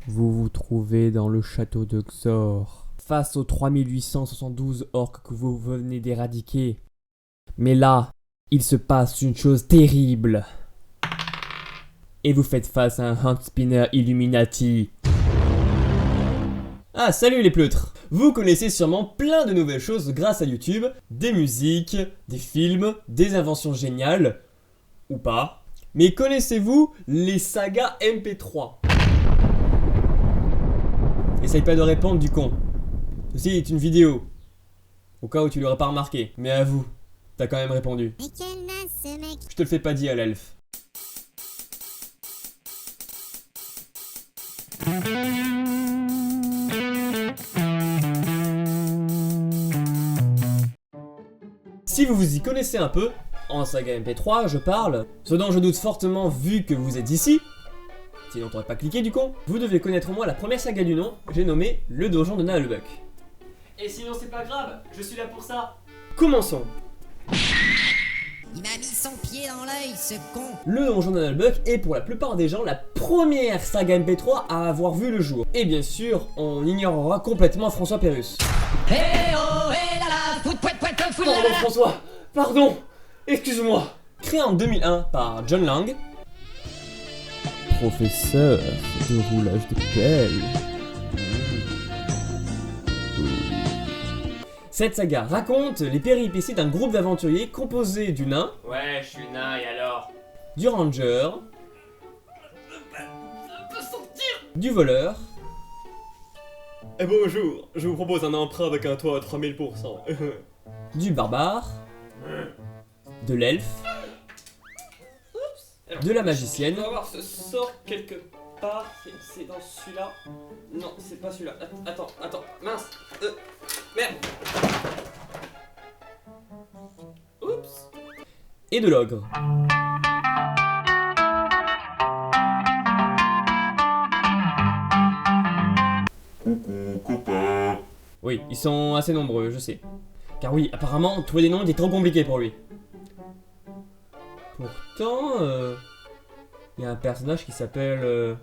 Vous vous trouvez dans le château de Xor, face aux 3872 orques que vous venez d'éradiquer. Mais là, il se passe une chose terrible. Et vous faites face à un Hand Spinner Illuminati. Ah, salut les pleutres! Vous connaissez sûrement plein de nouvelles choses grâce à YouTube, des musiques, des films, des inventions géniales, ou pas. Mais connaissez-vous les sagas MP3? Essaye pas de répondre du con. Ceci est une vidéo, au cas où tu l'aurais pas remarqué. Mais à vous, t'as quand même répondu. Mais quel naze ce mec! Je te le fais pas dire, l'elfe. Si vous vous y connaissez un peu, en saga MP3 je parle, ce dont je doute fortement vu que vous êtes ici, sinon t'aurais pas cliqué du con, vous devez connaître au moins la première saga du nom, j'ai nommé le donjon de Naalbeuk. Et sinon c'est pas grave, je suis là pour ça. Commençons. Il m'a mis son pied dans l'œil, ce con! Le donjon de Naalbeuk est pour la plupart des gens la première saga MP3 à avoir vu le jour. Et bien sûr, on ignorera complètement François Pérusse. Hé oh, hé là là, fout pouet pouet fout là Pardon là. François, pardon, excuse-moi. Créé en 2001 par John Lang, professeur de roulage de pelle. Cette saga raconte les péripéties d'un groupe d'aventuriers composé du nain. Ouais, je suis nain et alors? Du ranger. Du voleur. Et bonjour, je vous propose un emprunt avec un taux à 3000%. Du barbare. De l'elfe. De la magicienne. On va voir ce sort quelque part. C'est dans celui-là. Non, c'est pas celui-là. Attends, mince. Merde. Oups. Et de l'ogre. Coucou, copain. Oui, ils sont assez nombreux, je sais. Car oui, apparemment, trouver des noms était trop compliqué pour lui. Pourtant, il y a un personnage qui s'appelle...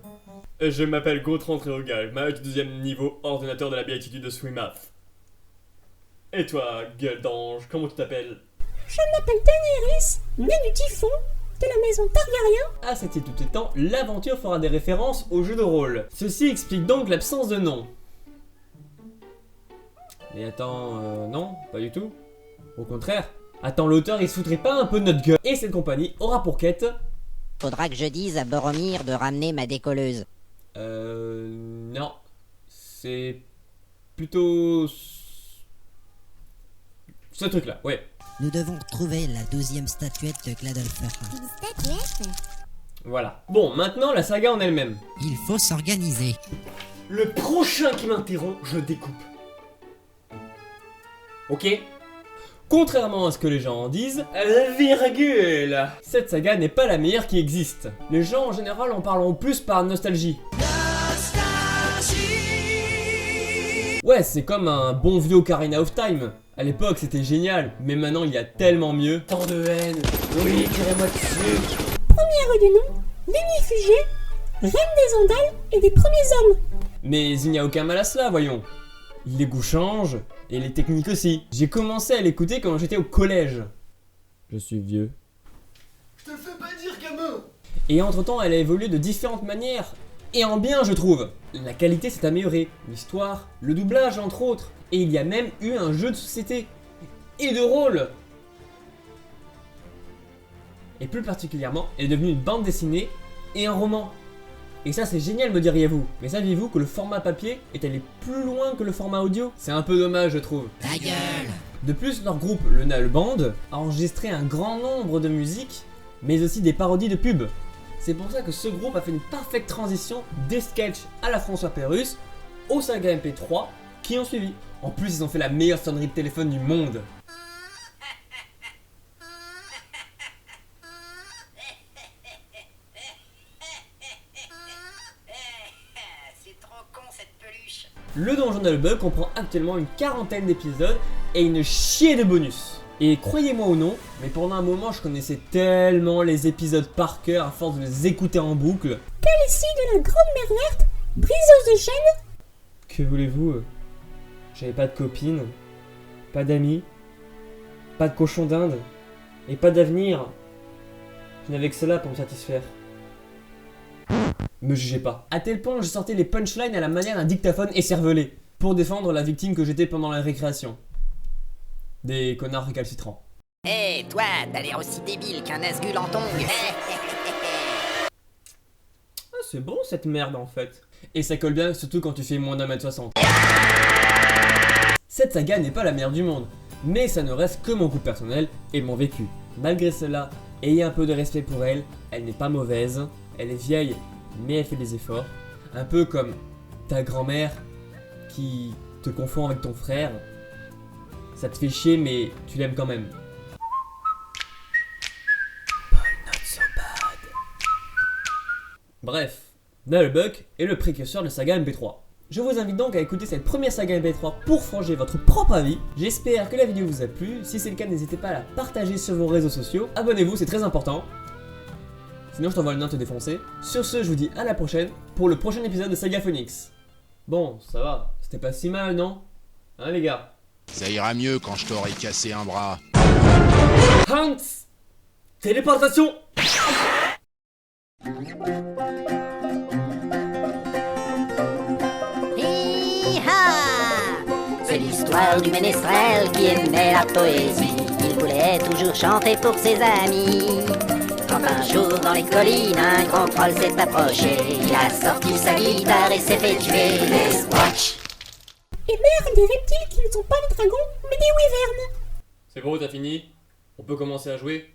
Je m'appelle Gautran Tréogal, mage du 2ème niveau, ordinateur de la béatitude de Swimath. Et toi, gueule d'ange, comment tu t'appelles? Je m'appelle Daenerys, née du typhon, de la maison Targaryen. À cet et tout étant, l'aventure fera des références au jeu de rôle. Ceci explique donc l'absence de nom. Mais attends, non, pas du tout. Au contraire. Attends, l'auteur il se foutrait pas un peu de notre gueule. Et cette compagnie aura pour quête... Faudra que je dise à Boromir de ramener ma décolleuse. Non. C'est... plutôt... ce truc-là, ouais. Nous devons trouver la 12e statuette de Gladolfer. Une statuette? Voilà. Bon, maintenant la saga en elle-même. Il faut s'organiser. Le prochain qui m'interrompt, je le découpe. Ok? Contrairement à ce que les gens en disent, virgule, cette saga n'est pas la meilleure qui existe. Les gens en général en parleront plus par nostalgie. Ouais, c'est comme un bon vieux Ocarina of Time. À l'époque c'était génial, mais maintenant il y a tellement mieux. Tant de haine. Oui, tirez-moi dessus. Première du nom, Démifugée, reine des Andales et des premiers hommes. Mais il n'y a aucun mal à cela, voyons. Les goûts changent, et les techniques aussi. J'ai commencé à l'écouter quand j'étais au collège. Je suis vieux. Je te le fais pas dire, gamin! Et entre-temps, elle a évolué de différentes manières. Et en bien, je trouve. La qualité s'est améliorée, l'histoire, le doublage entre autres. Et il y a même eu un jeu de société. Et de rôle. Et plus particulièrement, elle est devenue une bande dessinée et un roman. Et ça c'est génial me diriez-vous. Mais saviez-vous que le format papier est allé plus loin que le format audio? C'est un peu dommage je trouve. Ta gueule! De plus, leur groupe, le Naal Band, a enregistré un grand nombre de musiques, mais aussi des parodies de pubs. C'est pour ça que ce groupe a fait une parfaite transition des sketchs à la François Pérusse aux sagas MP3 qui ont suivi. En plus, ils ont fait la meilleure sonnerie de téléphone du monde. C'est trop con cette peluche. Le donjon de Naalbeuk comprend actuellement une quarantaine d'épisodes et une chier de bonus. Et croyez-moi ou non, mais pendant un moment je connaissais tellement les épisodes par cœur à force de les écouter en boucle. Calicie de la grande mer verte, briseuse de chaînes. Que voulez-vous? J'avais pas de copine, pas d'amis, pas de cochon d'Inde, et pas d'avenir. Je n'avais que cela pour me satisfaire. Me jugez pas. À tel point que je sortais les punchlines à la manière d'un dictaphone écervelé, pour défendre la victime que j'étais pendant la récréation. Des connards récalcitrants. Hé, toi, t'as l'air aussi débile qu'un Nazgûl en tongs. Ah, c'est bon cette merde en fait. Et ça colle bien, surtout quand tu fais moins d'1m60. Cette saga n'est pas la meilleure du monde, mais ça ne reste que mon goût personnel et mon vécu. Malgré cela, ayez un peu de respect pour elle, elle n'est pas mauvaise, elle est vieille, mais elle fait des efforts. Un peu comme ta grand-mère qui te confond avec ton frère. Ça te fait chier, mais tu l'aimes quand même. Bref, Nullbuck est le précurseur de saga MP3. Je vous invite donc à écouter cette première saga MP3 pour forger votre propre avis. J'espère que la vidéo vous a plu. Si c'est le cas, n'hésitez pas à la partager sur vos réseaux sociaux. Abonnez-vous, c'est très important. Sinon, je t'envoie le nain te défoncer. Sur ce, je vous dis à la prochaine pour le prochain épisode de Saga Phoenix. Bon, ça va, c'était pas si mal, non? Hein, les gars? Ça ira mieux quand je t'aurai cassé un bras. Hans! Téléportation! C'est l'histoire du ménestrel qui aimait la poésie. Il voulait toujours chanter pour ses amis. Quand un jour dans les collines un grand troll s'est approché, il a sorti sa guitare et s'est fait tuer. Les Squatch. Et merde, des reptiles qui ne sont pas des dragons, mais des wyverns. C'est bon, t'as fini? On peut commencer à jouer?